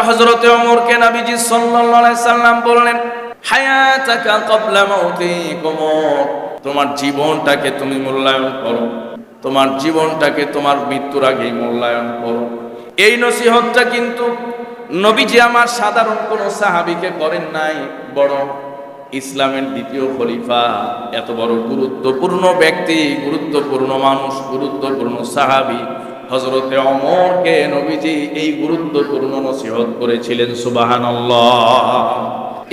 হযরতে ওমরকে নবীজি সাল্লাল্লাহু আলাইহি সাল্লাম বললেন, হায়াতাকা ক্বাবলা মাউতিক ওমর, তোমার জীবনটাকে তুমি মূল্যায়ন করো, তোমার জীবনটাকে তোমার মৃত্যুর আগেই মূল্যায়ন করো। এই নসিহতটা কিন্তু নবীজি আমার সাধারণ কোন সাহাবীকে করেন নাই, বরং ইসলামের দ্বিতীয় খলিফা, এত বড় গুরুত্বপূর্ণ ব্যক্তি, গুরুত্বপূর্ণ মানুষ, গুরুত্বপূর্ণ সাহাবী হযরতে ওমরকে নবীজি এই গুরুত্বপূর্ণ নসিহত করেছিলেন। সুবহানাল্লাহ।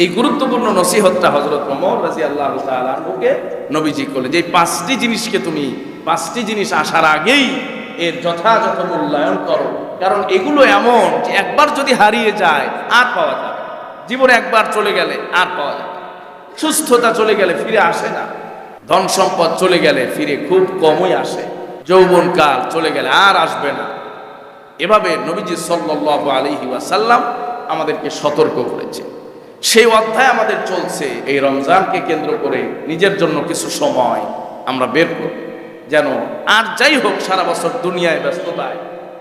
এই গুরুত্বপূর্ণ নসিহতটা হযরত ওমর রাদিয়াল্লাহু তাআলা আনহুকে নবীজি করলেন যে পাঁচটি জিনিসকে তুমি, পাঁচটি জিনিস আসার আগেই এর যথাযথ মূল্যায়ন করো, কারণ এগুলো এমন যে একবার যদি হারিয়ে যায় আর পাওয়া যাবে। জীবনে একবার চলে গেলে আর পাওয়া যাবে। সুস্থতা চলে গেলে ফিরে আসে না, ধন সম্পদ চলে গেলে ফিরে খুব কমই আসে, যৌবনকাল চলে গেলে আর আসবে না। এভাবে নবীজি সাল্লাল্লাহু আলাইহি ওয়াসাল্লাম আমাদেরকে সতর্ক করেছে। সেই অধ্যায় আমাদের চলছে। এই রমজানকে কেন্দ্র করে নিজের জন্য কিছু সময় আমরা বের করব, যেন আর যাই হোক সারা বছর দুনিয়ায় ব্যস্ততায়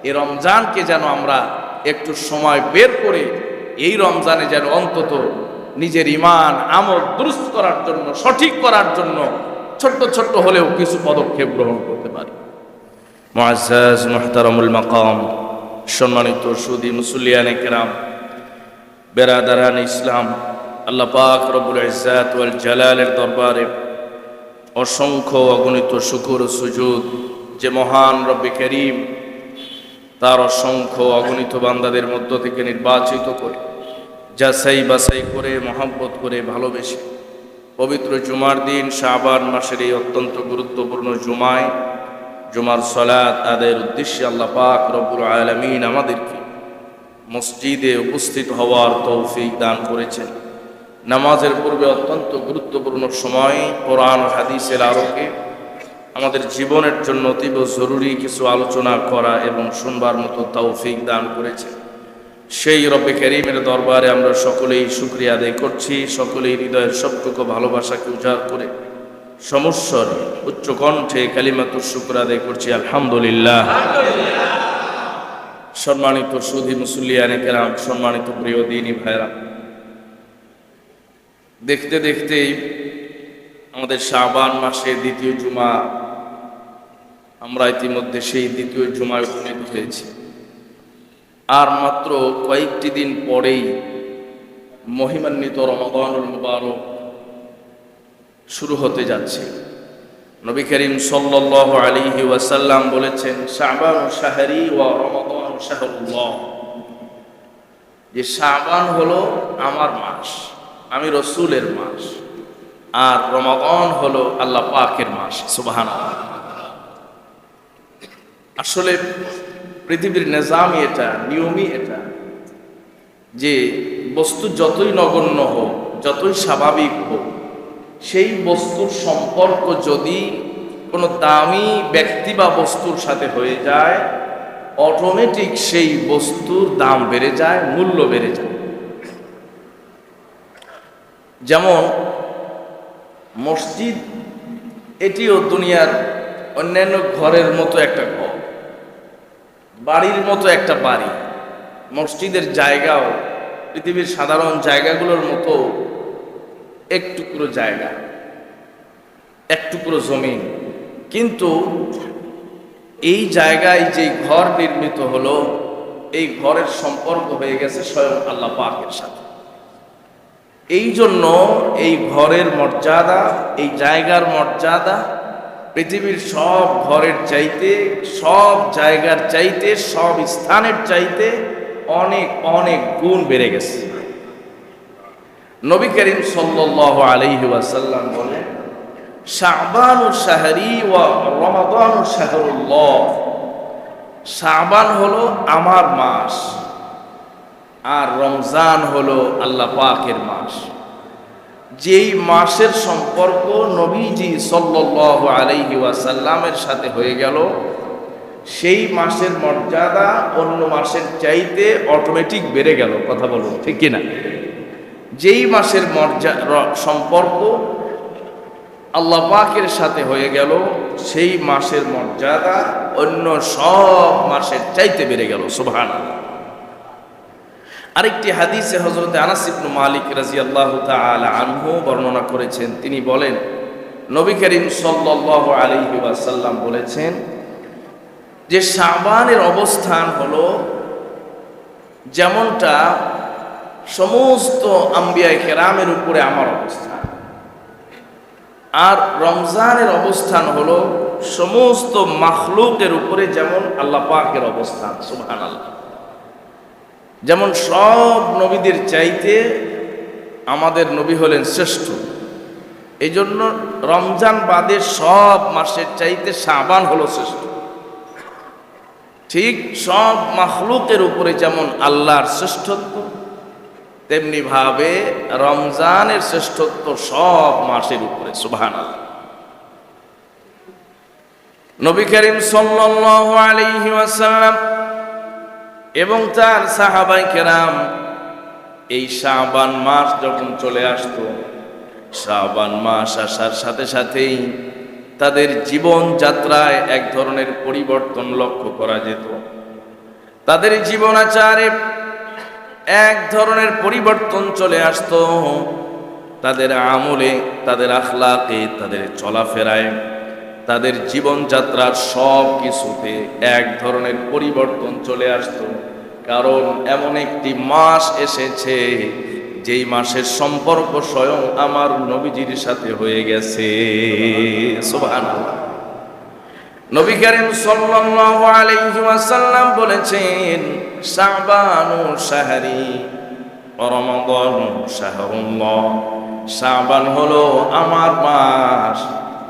এই রমজানকে যেন আমরা একটু সময় বের করে এই রমজানে যেন অন্তত নিজের ঈমান আমল দুরুস্ত করার জন্য, সঠিক করার জন্য ছোট্ট ছোট্ট হলেও কিছু পদক্ষেপ গ্রহণ করতে পারি। মুআজ্জাজ মুহতারামুল মাকাম, সম্মানিত সুদী মুসল্লিয়ানে কেরাম, বেরাদারান ইসলাম, আল্লাহ পাক রব্বুল ইজ্জাত ওয়াল জালালের দরবারে অসংখ্য অগণিত শুকর ও সুজুদ যে মহান রব্বে করিম তার অসংখ্য অগণিত বান্দাদের মধ্য থেকে নির্বাচিত করে, যাচাই বাছাই করে, মহব্বত করে, ভালোবেসে পবিত্র জুমার দিন শাবান মাসের এই অত্যন্ত গুরুত্বপূর্ণ জুমার সালাত আদায়ের উদ্দেশ্যে আল্লাহ পাক রব্বুল আলামিন আমাদেরকে মসজিদে উপস্থিত হওয়ার তৌফিক দান করেছেন। নামাজের পূর্বে অত্যন্ত গুরুত্বপূর্ণ সময় কোরআন হাদিসের আলোকে আমাদের জীবনের জন্য অতীব জরুরি কিছু আলোচনা করা এবং শুনবার মতো তৌফিক দান করেছে। সেই রব্বে করিমের দরবারে আমরা সকলেই শুকরিয়া আদায় করছি। সকলেই হৃদয়ের সবটুকু ভালোবাসাকে উজাড় করে সমস্বর উচ্চ কণ্ঠে কালিমাতুশ শুকর আদায় করছি, আলহামদুলিল্লাহ। সম্মানিত সুধী মুসল্লিয়ানে কেরাম, সম্মানিত প্রিয় দিনী ভাইরা, দেখতে দেখতেই আমাদের শাবান মাসে দ্বিতীয় জুমা, আমরা ইতিমধ্যে সেই দ্বিতীয় জুমায় উপনীত হয়েছি। আর মাত্র কয়েকটি দিন পরেই মহিমান্বিত রমাদানুল মুবারক শুরু হতে যাচ্ছে। নবী করিম সাল্লাল্লাহু আলাইহি ওয়াসাল্লাম বলেছেন, শাবানু শাহরি ওয়া রমাদানু শাহরুল্লাহ, যে শাবান হলো আমার মাস, আমি রসুলের মাস, আর রমাদান হলো আল্লাহ পাকের মাস। সুবহানাল্লাহ। আসলে পৃথিবীর নিজামই এটা, নিয়মই এটা, যে বস্তু যতই নগণ্য হোক, যতই স্বাভাবিক হোক, সেই বস্তুর সম্পর্ক যদি কোনো দামি ব্যক্তি বা বস্তুর সাথে হয়ে যায়, অটোমেটিক সেই বস্তুর দাম বেড়ে যায়, মূল্য বেড়ে যায়। যেমন মসজিদ, এটিও দুনিয়ার অন্যান্য ঘরের মতো একটা ঘর, বাড়ির মতো একটা বাড়ি। মসজিদের জায়গাও পৃথিবীর সাধারণ জায়গাগুলোর মতো এক টুকরো জায়গা, এক টুকরো জমিন, কিন্তু এই জায়গায় যে ঘর নির্মিত হলো, এই ঘরের সম্পর্ক হয়ে গেছে স্বয়ং আল্লাহ পাকের সাথে। এই জন্য এই ঘরের মর্যাদা, এই জায়গার মর্যাদা পৃথিবীর সব ঘরের চাইতে, সব জায়গার চাইতে, সব স্থানের চাইতে অনেক অনেক গুণ বেড়ে গেছে। নবী করিম সাল্লাল্লাহু আলাইহি ওয়াসাল্লাম বলেন, শাবানু শাহরি ওয়া রমাদানু শাহরুল্লাহ, শাবান হলো আমার মাস, আর রমজান হলো আল্লাহ পাকের মাস। যেই মাসের সম্পর্ক নবীজি সাল্লাল্লাহু আলাইহি ওয়াসাল্লামের সাথে হয়ে গেল, সেই মাসের মর্যাদা অন্য মাসের চাইতে অটোমেটিক বেড়ে গেল। কথা বলুন, ঠিক কিনা? যেই মাসের সম্পর্ক আল্লাহ পাকের সাথে হয়ে গেল, সেই মাসের মর্যাদা অন্য সব মাসের চাইতে বেড়ে গেল। সুবহানাল্লাহ। আরেকটি হাদিসে হযরত আনাস ইবনে মালিক রাদিয়াল্লাহু তাআলা আনহু বর্ণনা করেছেন, তিনি বলেন নবী করিম সাল্লাল্লাহু আলাইহি ওয়াসাল্লাম বলেছেন যে শাবানের অবস্থান হলো যেমনটা সমস্ত আম্বিয়ায়ে কেরামের উপরে আমার অবস্থান, আর রমজানের অবস্থান হলো সমস্ত মাখলুকের উপরে যেমন আল্লাহ পাকের অবস্থান। সুবহানাল্লাহ। যেমন সব নবীদের চাইতে আমাদের নবী হলেন শ্রেষ্ঠ, এই জন্য রমজান বাদে সব মাসের চাইতে শাবান হলো শ্রেষ্ঠ। ঠিক সব মাখলুকের উপরে যেমন আল্লাহর শ্রেষ্ঠত্ব, তেমনি ভাবে রমজানের শ্রেষ্ঠত্ব সব মাসের উপরে। সুবহানাল্লাহ। নবী করিম সাল্লাল্লাহু আলাইহি ওয়াসাল্লাম এবং তার সাহাবায়ে কেরাম এই শাবান মাস যখন চলে আসতো, শাবান মাস আসার সাথে সাথেই তাদের জীবন যাত্রায় এক ধরনের পরিবর্তন লক্ষ্য করা যেত। তাদের জীবনাচারে এক ধরনের পরিবর্তন চলে আসতো, তাদের আমলে, তাদের আখলাকে, তাদের চলাফেরায়, তাদের জীবনযাত্রার সব কিছুতে এক ধরনের পরিবর্তন চলে আসতো। কারণ এমন একটি মাস এসেছে যেই মাসের সম্পর্ক স্বয়ং আমার নবীজির সাথে হয়ে গেছে। সুবহানাল্লাহ। নবী করিম সাল্লাল্লাহু আলাইহি ওয়াসাল্লাম বলেছেন, শাবানু শাহরি ওয়া রমাদানু শাহরুল্লাহ। শাবান হলো আমার মাস,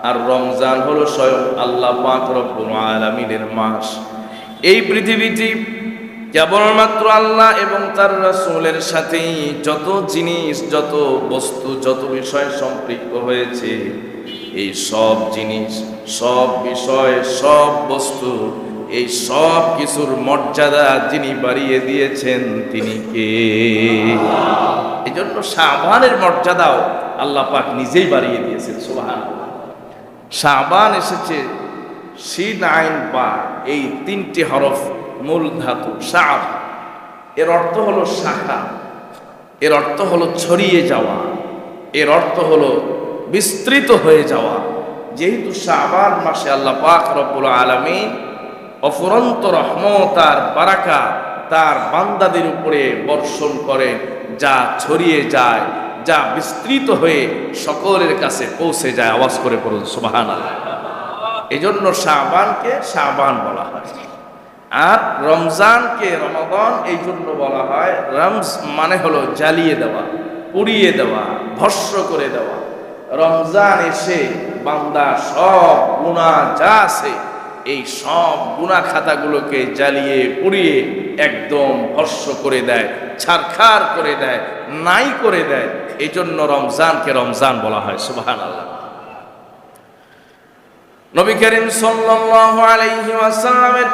আর রমজান হলো স্বয়ং আল্লাহ পাক রব্বুল আলামিনের মাস। এই পৃথিবীতে কেবলমাত্র আল্লাহ এবং তার রাসূলের সাথেই যত জিনিস, যত বস্তু, যত বিষয় সম্পৃক্ত হয়েছে, এই সব জিনিস, সব বিষয়, সব বস্তু, এই সব কিছুর মর্যাদা যিনি বাড়িয়ে দিয়েছেন তিনি কে? এই জন্য শাবানের মর্যাদাও আল্লাহ পাক নিজেই বাড়িয়ে দিয়েছেন। সুবহানাল্লাহ। শাবান এসেছে শিন আইন বা, এই তিনটি হরফ মূল ধাতু শাব। এর অর্থ হলো শাখা, এর অর্থ হলো ছড়িয়ে যাওয়া, এর অর্থ হলো বিস্তৃত হয়ে যাওয়া। যেহেতু শাবান মাসে আল্লাহ পাক রব্বুল আলামিন অফুরন্ত রহমত আর বারাকা তার বান্দাদের উপরে বর্ষণ করেন, যা ছড়িয়ে যায়, যা বিস্তৃত হয়ে সকলের কাছে পৌঁছে যায়। আওয়াজ করে পড়ুন সুবহানাল্লাহ। এই জন্য শাবানকে শাবান বলা হয়, আর রমজানকে রমাদান এই জন্য বলা হয়। রমজ মানে হলো জ্বালিয়ে দেওয়া, পুড়িয়ে দেওয়া, ভস্ম করে দেওয়া। রমজান এসে বান্দা সব গুনাহ যা আছে, এই সব গুনাহ খাতাগুলোকে জ্বালিয়ে পুড়িয়ে একদম ভস্ম করে দেয়, ছারখার করে দেয়, নাই করে দেয়। এই জন্য রমজানকে রমজান বলা হয়। সুবহানাল্লাহ। নবী করিম সাল্লাল্লাহু আলাইহি ওয়াসাল্লামের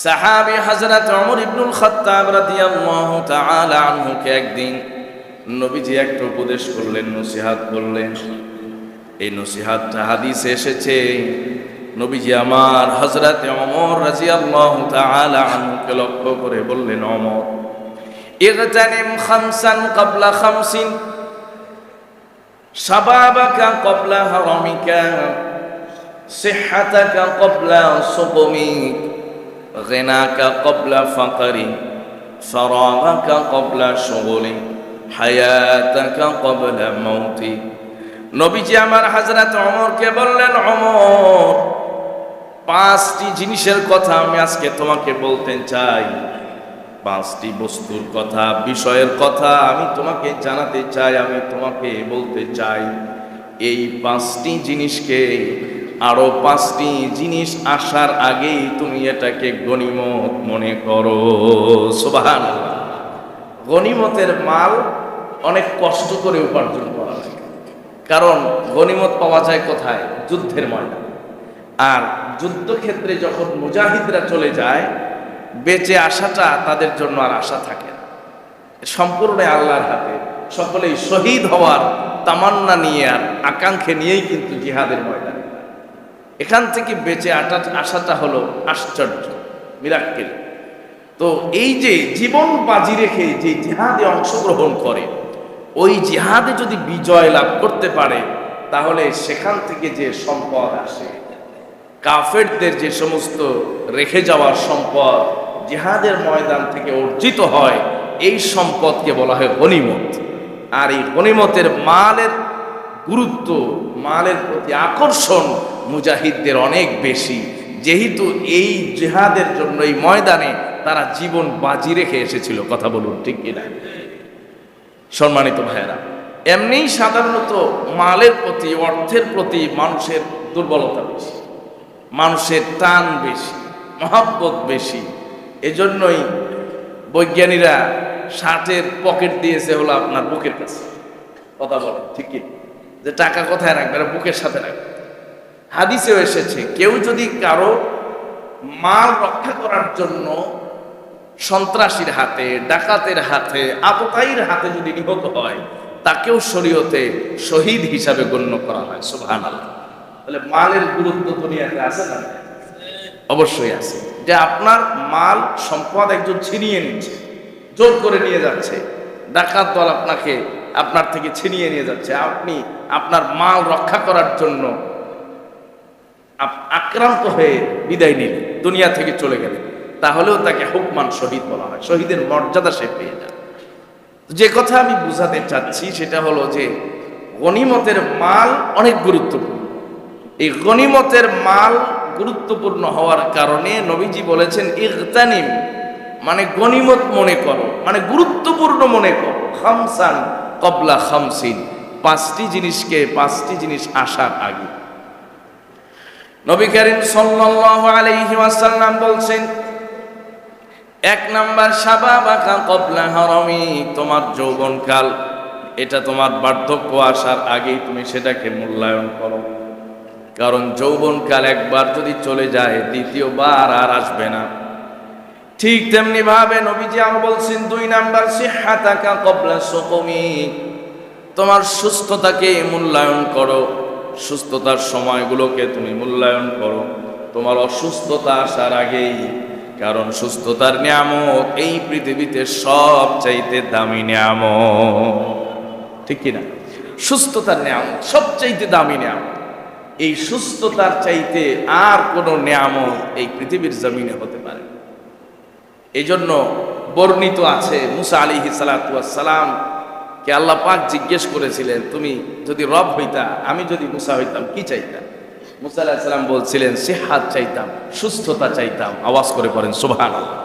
সাহাবী হযরত ওমর ইবনুল খাত্তাব রাদিয়াল্লাহু তাআলা আনহুকে একদিন নবীজি একটা উপদেশ করলেন, নসিহত করলেন। এই নসিহতটা হাদিসে এসেছে। নবীজি আমার হযরত ওমর রাদিয়াল্লাহু তাআলা আনহুকে লক্ষ্য করে বললেন, ওমর, ইগতানিম খামসান ক্বাবলা খামসিন, শাবাবাকা ক্বাবলা হারামিকা, সিহহাতাকা ক্বাবলা সুকুমিক, গিনাকা ক্বাবলা ফাকরি, ফারাগাকা ক্বাবলা শুগুলি, হায়াতাকা ক্বাবলা মাউতি। নবীজি আমার হযরত ওমরকে বললেন, ওমর, পাঁচটি জিনিসের কথা আমি আজকে তোমাকে বলতে চাই। পাঁচটি বস্তুর কথা, বিষয়ের কথা আমি তোমাকে জানাতে চাই, আমি তোমাকে বলতে চাই। এই পাঁচটি জিনিসকে, আরো পাঁচটি জিনিস আসার আগেই তুমি এটাকে গনিমত মনে করো। সুবহানাল্লাহ। গনিমতের মাল অনেক কষ্ট করে উপার্জন করা লাগে, কারণ গনিমত পাওয়া যায় কোথায়? যুদ্ধের ময়দানে। আর যুদ্ধক্ষেত্রে যখন মুজাহিদরা চলে যায়, বেঁচে আসাটা তাদের জন্য আর আশা থাকে না, সম্পূর্ণ আল্লাহর হাতে। সকলেই শহীদ হওয়ার তামান্না নিয়ে আর আকাঙ্ক্ষা নিয়েই কিন্তু জিহাদের ময়দানে। এখান থেকে বেঁচে আসাটা হলো আশ্চর্য, মিরাক্কেল। তো এই যে জীবন বাজি রেখে যে জিহাদে অংশগ্রহণ করে, ওই জিহাদে যদি বিজয় লাভ করতে পারে, তাহলে সেখান থেকে যে সম্পদ আসে, কাফেরদের যে সমস্ত রেখে যাওয়া সম্পদ জিহাদের ময়দান থেকে অর্জিত হয়, এই সম্পদকে বলা হয় গনিমত। আর এই গনিমতের মালের গুরুত্ব, মালের প্রতি আকর্ষণ মুজাহিদদের অনেক বেশি, যেহেতু এই জিহাদের জন্য এই ময়দানে তারা জীবন বাজি রেখে এসেছিল। কথা বলুন ঠিক কিনা? সম্মানিত ভাইয়েরা, এমনি সাধারণত মালের প্রতি, অর্থের প্রতি মানুষের দুর্বলতা বেশি, মানুষের টান বেশি, মহব্বত বেশি। এজন্যই বৈজ্ঞানিকরা শার্টের পকেট দিয়েছে হলো আপনার বুকের কাছে। কথা বলেন ঠিক কি? যে টাকা কোথায় রাখবে? বুকের সাথে রাখবে। হাদিসেও এসেছে, কেউ যদি কারো মাল রক্ষা করার জন্য সন্ত্রাসীর হাতে, ডাকাতের হাতে, আততায়ীর হাতে যদি নিহত হয়, তাকেও শরীয়তে শহীদ হিসাবে গণ্য করা হয়। সুবহানাল্লাহ। তাহলে মালের গুরুত্ব দুনিয়াতে আছে না? অবশ্যই আছে। যে আপনার মাল সম্পদ একজন ছিনিয়ে নিচ্ছে, জোর করে নিয়ে যাচ্ছে, ডাকাত দল আপনার থেকে ছিনিয়ে নিয়ে যাচ্ছে, আপনি আপনার মাল রক্ষা করার জন্য আক্রান্ত হয়ে বিদায় নিলেন, দুনিয়া থেকে চলে গেলেন, তাহলেও তাকে হুকমান শহীদ বলা হয়, শহীদের মর্যাদা সে পেয়ে যায়। যে কথা আমি বুঝাতে চাচ্ছি সেটা হলো যে গনিমতের মাল অনেক গুরুত্বপূর্ণ। এই গনিমতের মাল গুরুত্বপূর্ণ হওয়ার কারণে নবীজি বলেছেন, ইগতানিম, মানে গনিমত মনে করো, মানে গুরুত্বপূর্ণ মনে করো, খামসান কবলা খামসিন, পাঁচটি জিনিস আসার আগে। নবী করিম সাল্লাল্লাহু আলাইহি ওয়াসাল্লাম বলছেন, এক নাম্বার, শাবাবাকা কবলা হারামি, তোমার যৌবনকাল, এটা তোমার বার্ধক্য আসার আগেই তুমি সেটাকে মূল্যায়ন করো। কারণ যৌবনকাল একবার যদি চলে যায়, দ্বিতীয়বার আর আসবে না। ঠিক তেমনি ভাবে নবীজি আরো বলছেন, দুই নাম্বার, সিহহাতাকা কবলা সুকুমি, তোমার সুস্থতাকে মূল্যায়ন করো, সুস্থতার সময়গুলোকে তুমি মূল্যায়ন করো তোমার অসুস্থতা আসার আগেই। কারণ সুস্থতার নিয়ামত এই পৃথিবীতে সবচাইতে দামি নিয়ামত, ঠিক কিনা? সুস্থতার নিয়ামত সবচাইতে দামি নিয়ামত। এই সুস্থতার চাইতে আর কোনো নিয়ামত এই পৃথিবীর জমিনে হতে পারে। এই জন্য বর্ণিত আছে, মুসা আলাইহিস সালাতু ওয়াস সালাম কে আল্লাহ পাক জিজ্ঞেস করেছিলেন, তুমি যদি রব হইতা, আমি যদি মুসা হইতাম, কি চাইতাম? মুসা আলাইহিস সালাম বলছিলেন, সিহহাত চাইতাম, সুস্থতা চাইতাম। আওয়াজ করে পড়েন সুবহানাল্লাহ।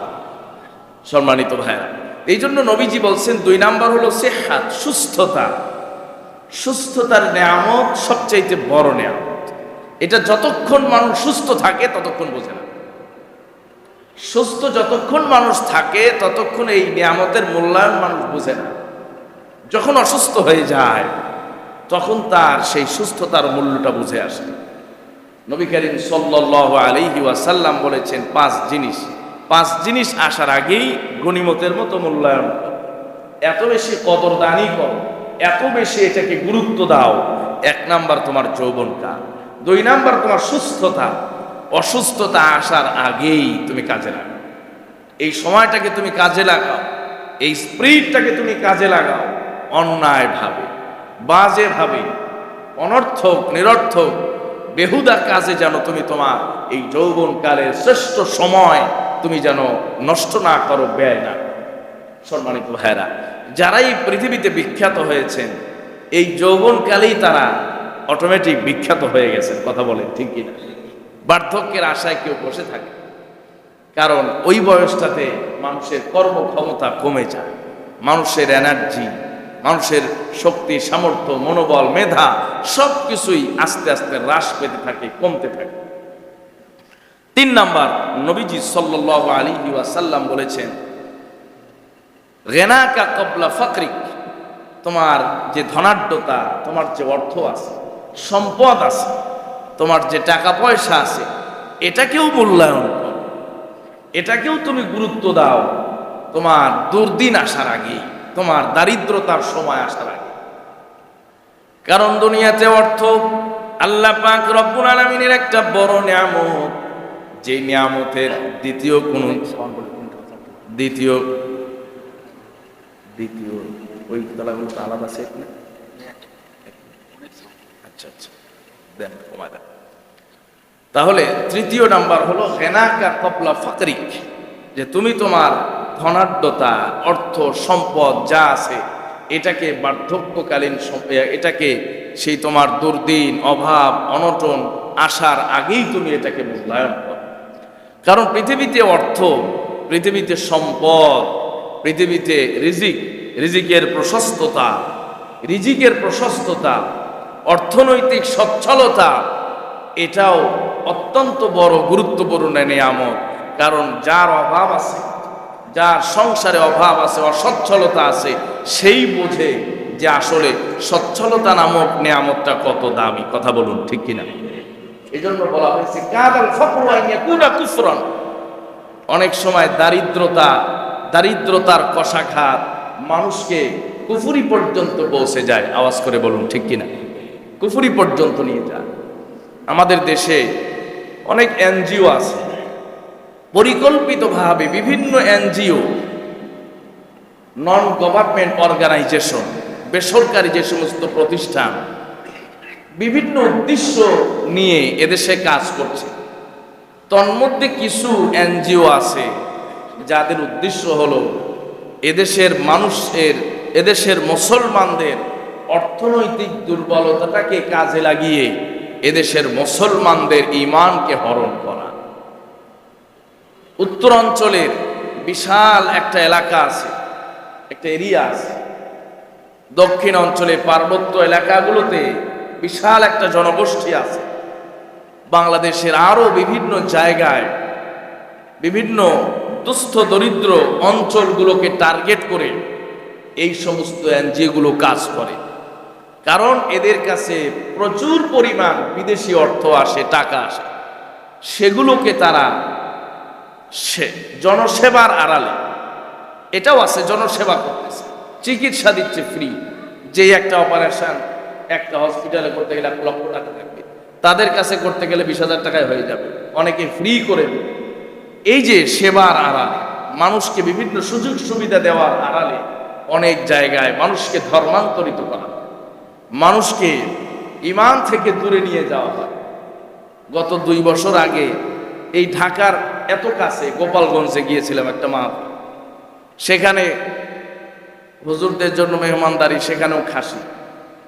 সম্মানিত ভাইরা, এই জন্য নবীজি বলছেন, দুই নাম্বার হলো সিহহাত, সুস্থতা। সুস্থতার নিয়ামত সবচাইতে বড় নিয়ামত। এটা যতক্ষণ মানুষ সুস্থ থাকে ততক্ষণ বোঝে না। সুস্থ যতক্ষণ মানুষ থাকে ততক্ষণ এই নিয়ামতের মূল্যায়ন মানুষ বোঝে না। যখন অসুস্থ হয়ে যায় তখন তার সেই সুস্থতার মূল্যটা বুঝে আসে। নবী করিম সাল্লাল্লাহু আলাইহি ওয়াসাল্লাম বলেছেন, পাঁচ জিনিস আসার আগেই গনিমতের মতো মূল্যায়ন করো, এত বেশি কদরদানি করো, এত বেশি এটাকে গুরুত্ব দাও। এক নাম্বার তোমার যৌবনকাল, দুই নাম্বার তোমার সুস্থতা। অসুস্থতা আসার আগেই তুমি কাজে লাগাও, এই সময়টাকে তুমি কাজে লাগাও, এই স্পিরিটটাকে তুমি কাজে লাগাও। অন্যায় ভাবে, বাজে ভাবে, অনর্থক, নিরর্থক, বেহুদা কাজে যেন তুমি তোমার এই যৌবনকালের শ্রেষ্ঠ সময় তুমি যেন নষ্ট না করো, ব্যয় না। সম্মানিত ভাইরা, যারা এই পৃথিবীতে বিখ্যাত হয়েছেন এই যৌবনকালেই তারা অটোমেটিক বিখ্যাত হয়ে গেছেন। কথা বলেন ঠিক কিনা? বার্ধক্যের আশায় কেউ বসে থাকে, কারণ ওই বয়সটাতে মানুষের কর্মক্ষমতা কমে যায়, মানুষের এনার্জি, মানুষের শক্তি, সামর্থ্য, মনোবল, মেধা সব কিছুই আস্তে আস্তে হ্রাস পেতে থাকে, কমতে থাকে। তিন নাম্বার, নবীজি সাল্লাল্লাহু আলাইহি ওয়াসাল্লাম বলেছেন, গিনাকা ক্বাবলা ফাকরিক, তোমার যে ধনাঢ্যতা, তোমার যে অর্থ আছে, সম্পদ আছে, তোমার যে টাকা পয়সা আছে, এটাকেও মূল্যায়ন করো, এটাকেও তুমি গুরুত্ব দাও তোমার দুর্দিন আসার আগে, তোমার দারিদ্রতার সময় আসার আগে। কারণ দুনিয়াতে অর্থ আল্লাহ পাক রব্বুল আলামিনের একটা বড় নিয়ামত, যে নিয়ামতের দ্বিতীয় কোনো দ্বিতীয় দ্বিতীয় ওই তলাগুলো তো আলাদা সেট না? আচ্ছা আচ্ছা, দেন কমায় দেন। তাহলে তৃতীয় নাম্বার হলো গিনাকা ক্বাবলা ফাকরিক, যে তুমি তোমার ধনাঢ্যতা, অর্থ সম্পদ যা আছে এটাকে বার্ধক্যকালীন এটাকে সেই তোমার দুর্দিন, অভাব, অনটন আসার আগেই তুমি এটাকে মূল্যায়ন করো। কারণ পৃথিবীতে অর্থ, পৃথিবীতে সম্পদ, পৃথিবীতে রিজিকের প্রশস্ততা, অর্থনৈতিক সচ্ছলতা, এটাও অত্যন্ত বড় গুরুত্বপূর্ণ নিয়ামত। কারণ যার অভাব আছে, যার সংসারে অভাব আছে, অসচ্ছলতা আছে, সেই বোঝে যে আসলে সচ্ছলতা নামক নিয়ামতটা কত দামি। কথা বলুন ঠিক কিনা? এই জন্য বলা হয়েছে কাদাল ফাকরু আন ইয়াকুনা কুফরান। অনেক সময় দারিদ্রতার কষাঘাত মানুষকে কুফরি পর্যন্ত পৌঁছে যায়। আওয়াজ করে বলুন ঠিক কিনা? কুফরি পর্যন্ত নিয়ে যায়। আমাদের দেশে অনেক এনজিও আছে, পরিকল্পিতভাবে বিভিন্ন এনজিও, নন গভর্নমেন্ট অর্গানাইজেশন, বেসরকারি যে সমস্ত প্রতিষ্ঠান বিভিন্ন উদ্দেশ্য নিয়ে এদেশে কাজ করছে। তন্মধ্যে কিছু এনজিও আছে যাদের উদ্দেশ্য হলো এদেশের মুসলমানদের অর্থনৈতিক দুর্বলতাটাকে কাজে লাগিয়ে এদেশের মুসলমানদের ঈমানকে হরণ করা। উত্তরাঞ্চলের বিশাল একটা এলাকা আছে, একটা এরিয়া আছে। দক্ষিণ অঞ্চলে পার্বত্য এলাকাগুলোতে বিশাল একটা জনগোষ্ঠী আছে। বাংলাদেশের আরো বিভিন্ন জায়গায় বিভিন্ন দুস্থ দরিদ্র অঞ্চলগুলোকে টার্গেট করে এই সমস্ত এনজিওগুলো কাজ করে। কারণ এদের কাছে প্রচুর পরিমাণ বিদেশি অর্থ আসে, টাকা আসে। সেগুলোকে তারা জনসেবার আড়ালে, এটাও আছে, জনসেবা করতেছে, চিকিৎসা দিচ্ছে ফ্রি। যে একটা অপারেশন একটা হসপিটালে করতে গেলে 1 লক্ষ টাকা লাগবে, তাদের কাছে করতে গেলে 20,000 টাকায় হয়ে যাবে। অনেকে ফ্রি করে দেবে। এই যে সেবার আড়ালে, মানুষকে বিভিন্ন সুযোগ সুবিধা দেওয়ার আড়ালে অনেক জায়গায় মানুষকে ধর্মান্তরিত করা হয়, মানুষকে ঈমান থেকে দূরে নিয়ে যাওয়া হয়। গত 2 বছর আগে এই ঢাকার এত কাছে গোপালগঞ্জে গিয়েছিলাম একটা মাহফিল। সেখানে হুজুরদের জন্য মেহমানদারি, সেখানেও খাসি,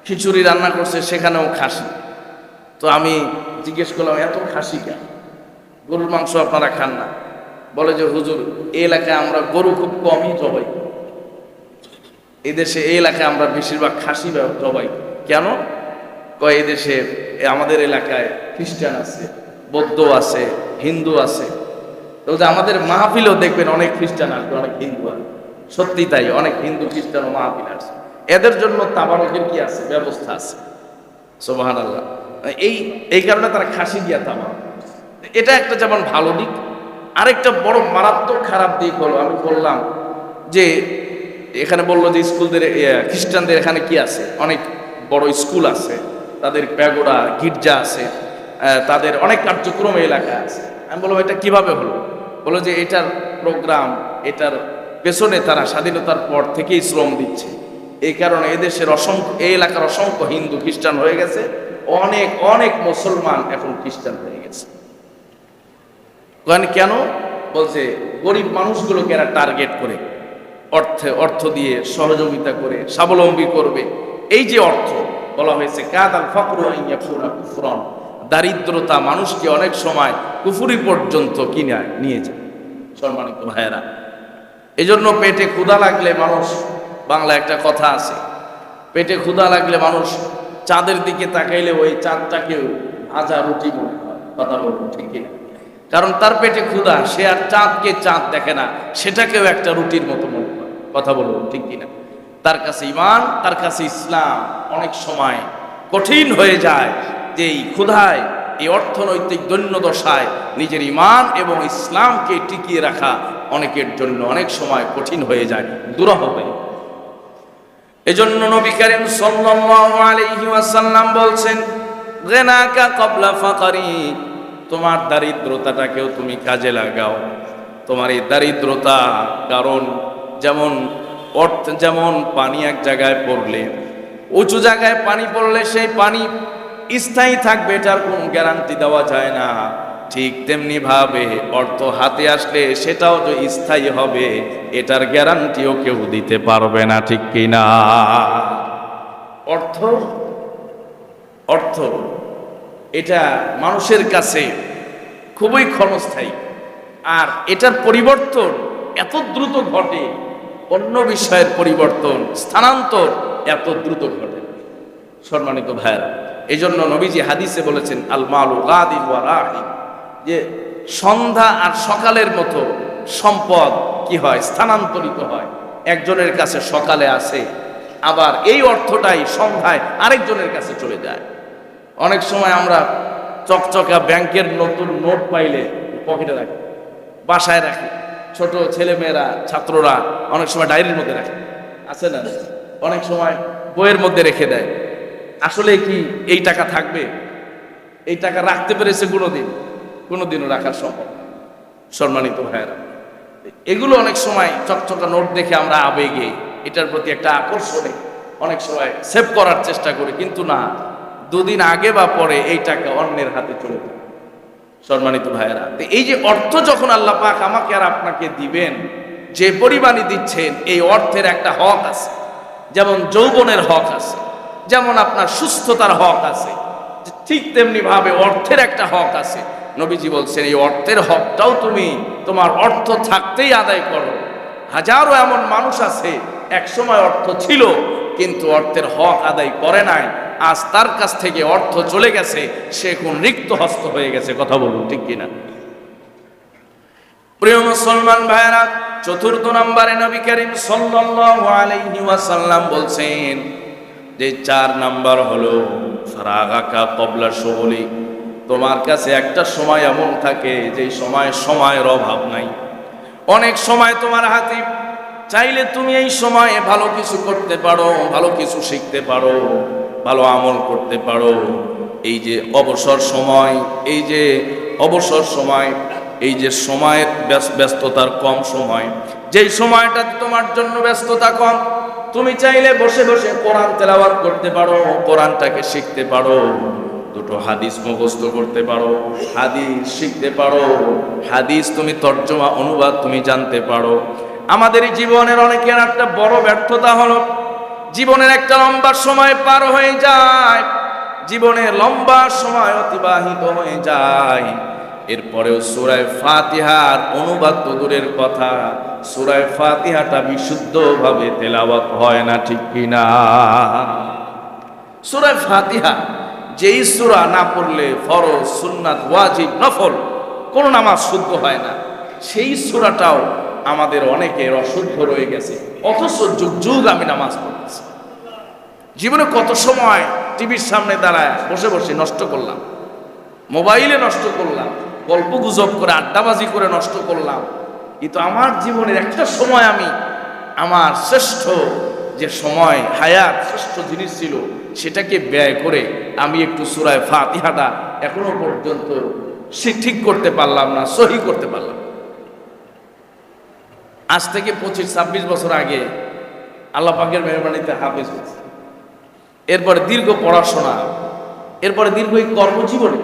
খিচুড়ি রান্না করছে, সেখানেও খাসি। তো আমি জিজ্ঞেস করলাম এত খাসি কেন? গরুর মাংস আপনারা খান না? বলে যে হুজুর এই এলাকায় আমরা গরু খুব কমই জবাই, এদেশে এই এলাকায় আমরা বেশিরভাগ খাসি জবাই। কেন? কয় এদেশে আমাদের এলাকায় খ্রিস্টান আছে, বৌদ্ধ আছে, হিন্দু আছে। তো আমাদের মাহফিলেও দেখবেন অনেক খ্রিস্টান আসবে, অনেক হিন্দু আসবে। সত্যি তাই, অনেক হিন্দু খ্রিস্টান মাহফিল আসছে। এদের জন্য তাবারকের কি আছে? ব্যবস্থা আছে। সুবহানাল্লাহ। এই কারণে তারা খাসি দিয়া তাবারক। এটা একটা যেমন ভালো দিক। আরেকটা বড় মারাত্মক খারাপ দিক হলো, আমি বললাম যে এখানে বললো যে স্কুলদের, খ্রিস্টানদের এখানে কি আছে? অনেক বড় স্কুল আছে, তাদের প্যাগোডা, গির্জা আছে, তাদের অনেক কার্যক্রম এলাকা আছে। আমি বললাম এটা কিভাবে হলো? বলো যে এটার প্রোগ্রাম, এটার পেছনে তারা স্বাধীনতার পর থেকেই শ্রম দিচ্ছে। এই কারণে এদেশের এই এলাকার অসংখ্য হিন্দু খ্রিস্টান হয়ে গেছে, অনেক অনেক মুসলমান এখন খ্রিস্টান হয়ে গেছে। কেন? বলছে গরিব মানুষগুলোকে এরা টার্গেট করে অর্থ দিয়ে সহযোগিতা করে স্বাবলম্বী করবে। এই যে অর্থ বলা হয়েছে কাদাল ফাকরু আন ইয়াকুনা কুফরান, দারিদ্রতা মানুষকে অনেক সময় কুফরি পর্যন্ত কিনে নিয়ে যায়। সম্মানিত ভাইয়েরা, এজন্য পেটে ক্ষুধা লাগলে মানুষ, বাংলা একটা কথা আছে, পেটে ক্ষুধা লাগলে মানুষ চাঁদের দিকে তাকাইলে ওই চাঁদটাকেও ভাজা রুটি মনে হয়। কথা বলবো ঠিক কিনা? কারণ তার পেটে ক্ষুধা, সে আর চাঁদকে চাঁদ দেখে না, সেটাকেও একটা রুটির মতো মনে হয়। কথা বলবো ঠিক কিনা? তার কাছে ঈমান, তার কাছে ইসলাম অনেক সময় কঠিন হয়ে যায়। যে এই ক্ষুধায়, এই অর্থনৈতিক দৈন্যদশায় নিজের ঈমান এবং ইসলামকে টিকিয়ে রাখা অনেকের জন্য অনেক সময় কঠিন হয়ে যায়, দুরূহ হয়ে। এজন্য নবী করিম সাল্লাল্লাহু আলাইহি ওয়াসাল্লাম বলছেন গিনাকা ক্বাবলা ফাকরি, তোমার দারিদ্রতাটাকেও তুমি কাজে লাগাও। তোমার এই দারিদ্রতা, কারণ যেমন অর্থ, যেমন পানি এক জায়গায় পড়লে, উঁচু জায়গায় পানি পড়লে সেই পানি স্থায়ী থাকবে, এটার কোনো গ্যারান্টি দেওয়া যায় না। ঠিক তেমনি ভাবে অর্থ হাতে আসলে সেটাও যে স্থায়ী হবে, এটার গ্যারান্টিও কেউ দিতে পারবে না, ঠিক কিনা? অর্থ অর্থ এটা মানুষের কাছে খুবই ক্ষণস্থায়ী, আর এটার পরিবর্তন এত দ্রুত ঘটে, অন্য বিষয়ের পরিবর্তন, স্থানান্তর এত দ্রুত ঘটে। সম্মানিত ভাইরা, এই জন্য নবীজি হাদিসে বলেছেন, আল মালু গাদিন ওয়া রাহিন, যে সন্ধ্যা আর সকালের মতো সম্পদ কি হয়, স্থানান্তরিত হয়। একজনের কাছে সকালে আসে, আবার এই অর্থটাই সন্ধ্যায় আরেকজনের কাছে চলে যায়। অনেক সময় আমরা চকচকা ব্যাংকের নতুন নোট পাইলে পকেটে রাখি, বাসায় রাখি, ছোট ছেলেমেয়েরা, ছাত্ররা অনেক সময় ডায়েরির মধ্যে রাখে, আছে না? অনেক সময় বইয়ের মধ্যে রেখে দেয়। আসলে কি এই টাকা থাকবে? এই টাকা রাখতে পেরেছে কোনোদিনও রাখার সম্ভব। সম্মানিত ভাইয়েরা, এগুলো অনেক সময় চকচকা নোট দেখে আমরা আবেগে, এটার প্রতি একটা আকর্ষণে অনেক সময় সেভ করার চেষ্টা করি, কিন্তু না, দুদিন আগে বা পরে এই টাকা অন্যের হাতে চলে যায়। সম্মানিত ভাইয়েরা, এই যে অর্থ যখন আল্লাহ পাক আমাকে আর আপনাকে দিবেন, যে পরিমাণই দিচ্ছেন, এই অর্থের একটা হক আছে। যেমন যৌবনের হক আছে, যেমন আপনার সুস্থতার হক আছে, ঠিক তেমনি ভাবে অর্থের একটা হক আছে। নবীজি বলছেন, এই অর্থের হকটাও তুমি তোমার অর্থ থাকতেই আদায় করো। হাজারো এমন মানুষ আছে, এক সময় অর্থ ছিল কিন্তু অর্থের হক আদায় করে নাই, আজ তার কাছ থেকে অর্থ চলে গেছে, সে কোন রিক্ত হস্ত হয়ে গেছে। কথা বলুন, ঠিক কিনা? প্রিয় মুসলমান ভাইরা, চতুর্থ নম্বরে নবী করিম সাল্লাল্লাহু আলাইহি ওয়াসাল্লাম বলছেন যে 4 নাম্বার হলো ফারাগাকা ক্বাবলা শুগলি। তোমার কাছে একটা সময় এমন থাকে যে সময়ের অভাব নাই। অনেক সময় তোমার হাতে, চাইলে তুমি এই সময়ে ভালো কিছু করতে পারো, ভালো কিছু শিখতে পারো, ভালো আমল করতে পারো। এই যে অবসর সময়, এই যে অবসর সময়, এই যে সময়ের ব্যস্ততার কম সময়, যেই সময়টা তোমার জন্য ব্যস্ততা কম, তুমি চাইলে বসে বসে কোরআন তেলাওয়াত করতে পারো, কোরআনটাকে শিখতে পারো, দুটো হাদিস মুখস্থ করতে পারো, হাদিস শিখতে পারো, হাদিস তুমি তর্জমা অনুবাদ তুমি জানতে পারো। আমাদের এই জীবনের অনেকের একটা বড় ব্যর্থতা হলো, জীবনের একটা লম্বা সময় পার হয়ে যায়, জীবনের লম্বা সময় অতিবাহিত হয়ে যায়, এরপরেও সূরা ফাতিহার অনুবাদ তো দূরের কথা, সূরা ফাতিহাটা বিশুদ্ধভাবে তেলাওয়াত হয় না, ঠিক কিনা? সূরা ফাতিহা যেই সূরা না পড়লে ফরজ, সুন্নাত, ওয়াজিব, নফল কোন নামাজ শুদ্ধ হয় না, সেই সূরাটাও আমাদের অনেকের অশুদ্ধ রয়ে গেছে, অথচ যুগ যুগ আমি নামাজ পড়তেছি। জীবনে কত সময় টিভির সামনে দাঁড়ায় বসে বসে নষ্ট করলাম, মোবাইলে নষ্ট করলাম, গল্প গুজব করে আড্ডাবাজি করে নষ্ট করলাম, কিন্তু আমার জীবনের একটা সময় আমি আমার শ্রেষ্ঠ যে সময়, হায়াত শ্রেষ্ঠ জিনিস ছিল, সেটাকে ব্যয় করে আমি একটু সূরা ফাতিহাটা এখনো পর্যন্ত ঠিক করতে পারলাম না, সহি করতে পারলাম। আজ থেকে 25-26 বছর আগে আল্লাহ পাকের মেহরবানিতে হাফেজ হয়েছে, এরপরে দীর্ঘ পড়াশোনা, এরপরে দীর্ঘ এই কর্মজীবনে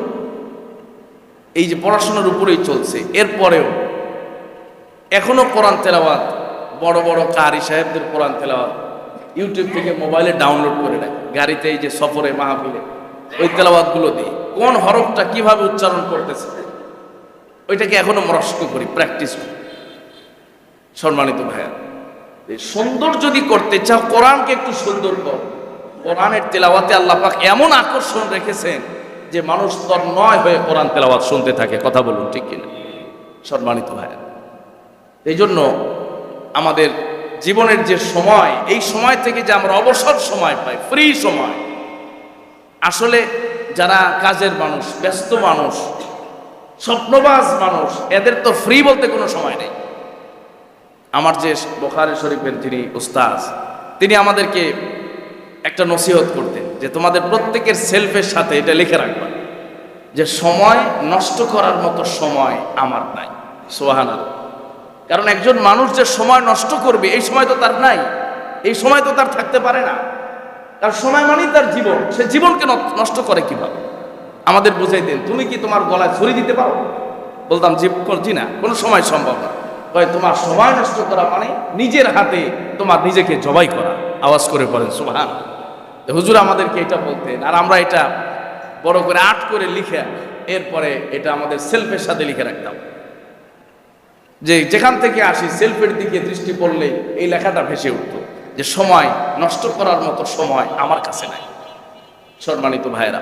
এই যে পড়াশোনার উপরেই চলছে, এরপরেও এখনো কোরআন তেলাওয়াত, বড় বড় কারি সাহেবদের কোরআন তেলাওয়াত ইউটিউব থেকে মোবাইলে ডাউনলোড করে নেয়, গাড়িতে এই যে সফরে মাহফিলে ওই তেলাওয়াতগুলো দিই, কোন হরফটা কিভাবে উচ্চারণ করতেছে ওইটাকে এখনো মনস্ক করি, প্র্যাকটিস করি। সম্মানিত ভাইয়া, সুন্দর যদি করতে চাও কোরআনকে একটু সুন্দর কর। কোরআনের তেলাওয়াতে আল্লাহ পাক এমন আকর্ষণ রেখেছেন যে মানুষ তন্ময় হয়ে কোরআন তেলাওয়াত শুনতে থাকে। কথা বলুন, ঠিক কিনা? সম্মানিত ভাইয়া, এই জন্য আমাদের জীবনের যে সময়, এই সময় থেকে যে আমরা অবসর সময় পাই, ফ্রি সময়, আসলে যারা কাজের মানুষ, ব্যস্ত মানুষ, স্বপ্নবাজ মানুষ, এদের তো ফ্রি বলতে কোনো সময় নেই। আমার যে বুখারী শরীফের যিনি উস্তাদ, তিনি আমাদেরকে একটা নসিহত করতেন যে তোমাদের প্রত্যেকের সেলফের সাথে এটা লিখে রাখবা যে সময় নষ্ট করার মতো সময় আমার নাই। সুবহানাল্লাহ। কারণ একজন মানুষ যে সময় নষ্ট করবে এই সময় তো তার নাই, এই সময় তো তার থাকতে পারে না। তার সময় মানেই তার জীবন, সে জীবনকে নষ্ট করে কিভাবে? আমাদের বুঝাই দেন, তুমি কি তোমার গলায় ছুরি দিতে পারো? বলতাম জি না, কোনো সময় সম্ভব না। তোমার সময় নষ্ট করা মানে নিজের হাতে তোমার নিজেকে জবাই করা। আওয়াজ করে পড়েন সুবহান। হুজুর আমাদেরকে এটা বলতেন, আর আমরা এটা বড় করে আর্ট করে লিখে এরপরে এটা আমাদের সেলফের সাথে লিখে রাখতাম, যে যেখান থেকে আসি সেলফের দিকে দৃষ্টি পড়লে এই লেখাটা ভেসে উঠত যে সময় নষ্ট করার মতো সময় আমার কাছে নাই। সম্মানিত ভাইরা,